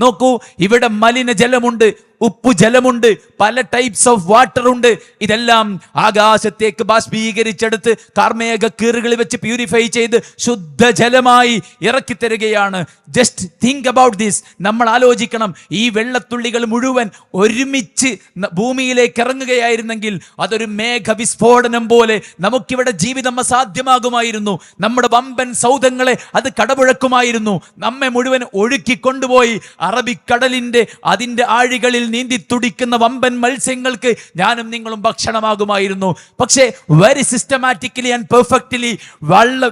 നോക്കൂ, ഇവിടെ മലിനജലമുണ്ട്, ഉപ്പുജലമുണ്ട്, പല ടൈപ്സ് ഓഫ് വാട്ടർ ഉണ്ട്. ഇതെല്ലാം ആകാശത്തേക്ക് ബാഷ്പീകരിച്ചെടുത്ത് കാർമേഘ കീറുകളിൽ വെച്ച് പ്യൂരിഫൈ ചെയ്ത് ശുദ്ധജലമായി ഇറക്കി തരികയാണ്. Just think about this. നമ്മൾ ആലോചിക്കണം, ഈ വെള്ളത്തുള്ളികൾ മുഴുവൻ ഒരുമിച്ച് ഭൂമിയിലേക്ക് ഇറങ്ങുകയായിരുന്നെങ്കിൽ അതൊരു മേഘവിസ്ഫോടനം പോലെ നമുക്കിവിടെ ജീവിതം അസാധ്യമാകുമായിരുന്നു. നമ്മുടെ വമ്പൻ സൗധങ്ങളെ അത് കടപുഴക്കുമായിരുന്നു. നമ്മെ മുഴുവൻ ഒഴുക്കിക്കൊണ്ടുപോയി അറബിക്കടലിന്റെ അതിൻ്റെ ആഴികളിൽ നീന്തി തുടിക്കുന്ന വമ്പൻ മത്സ്യങ്ങൾക്ക് ഞാനും നിങ്ങളും ഭക്ഷണമാകുമായിരുന്നു. പക്ഷേ വെരി സിസ്റ്റമാറ്റിക്കലി ആൻഡ് പെർഫെക്റ്റ്ലി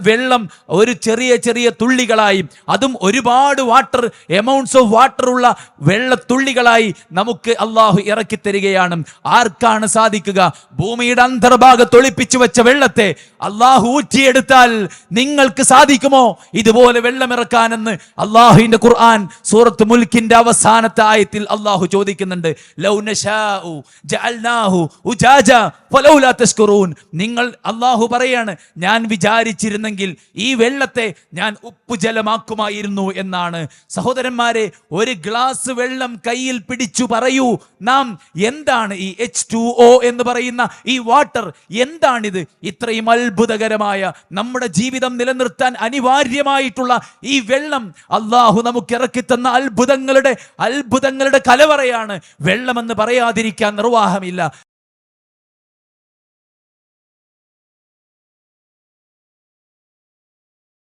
വെള്ളം ഒരു ചെറിയ ചെറിയ തുള്ളികളായി, അതും ഒരുപാട് വാട്ടർ, എമൗണ്ട്സ് ഓഫ് വാട്ടർ ഉള്ള വെള്ളത്തുള്ളികളായി നമുക്ക് അള്ളാഹു ഇറക്കി തരികയാണ്. ആർക്കാണ് സാധിക്കുക? ഭൂമിയുടെ അന്തർഭാഗത്ത് ഒളിപ്പിച്ചു വെച്ച വെള്ളത്തെ അള്ളാഹു ഊറ്റിയെടുത്താൽ നിങ്ങൾക്ക് സാധിക്കുമോ ഇതുപോലെ വെള്ളമിറക്കാനെന്ന് അള്ളാഹുവിന്റെ ഖുർആൻ സൂറത്ത് മുൽക്കിന്റെ അവസാനത്തെ ആയത്തിൽ അള്ളാഹു ചോദിക്കുന്നുണ്ട്. ലൗ നശാഉ ജഅൽനാഹു ഉജാജ ഫലൗലാ തശ്കുറൂൻ. നിങ്ങൾ, അള്ളാഹു പറയാണ്, ഞാൻ വിചാരിച്ചിരുന്നെങ്കിൽ ഈ വെള്ളത്തെ ഞാൻ ഉപ്പുജലമാക്കുമായിരുന്നു എന്നാണ്. സഹോദരന്മാരെ, ഒരു ഗ്ലാസ് വെള്ളം കയ്യിൽ പിടിച്ചു പറയൂ, നാം എന്താണ് ഈ H2O എന്ന് പറയുന്ന ഈ വാട്ടർ, എന്താണിത്? ഇത്രയും അത്ഭുതകരമായ നമ്മുടെ ജീവിതം നിലനിർത്താൻ അനിവാര്യമായിട്ടുള്ള ഈ വെള്ളം അള്ളാഹു നമുക്ക് ഇറക്കി തന്ന അത്ഭുതങ്ങളുടെ കലവറയാണ്. വെള്ളമെന്ന് പറയാതിരിക്കാൻ നിർവാഹമില്ല.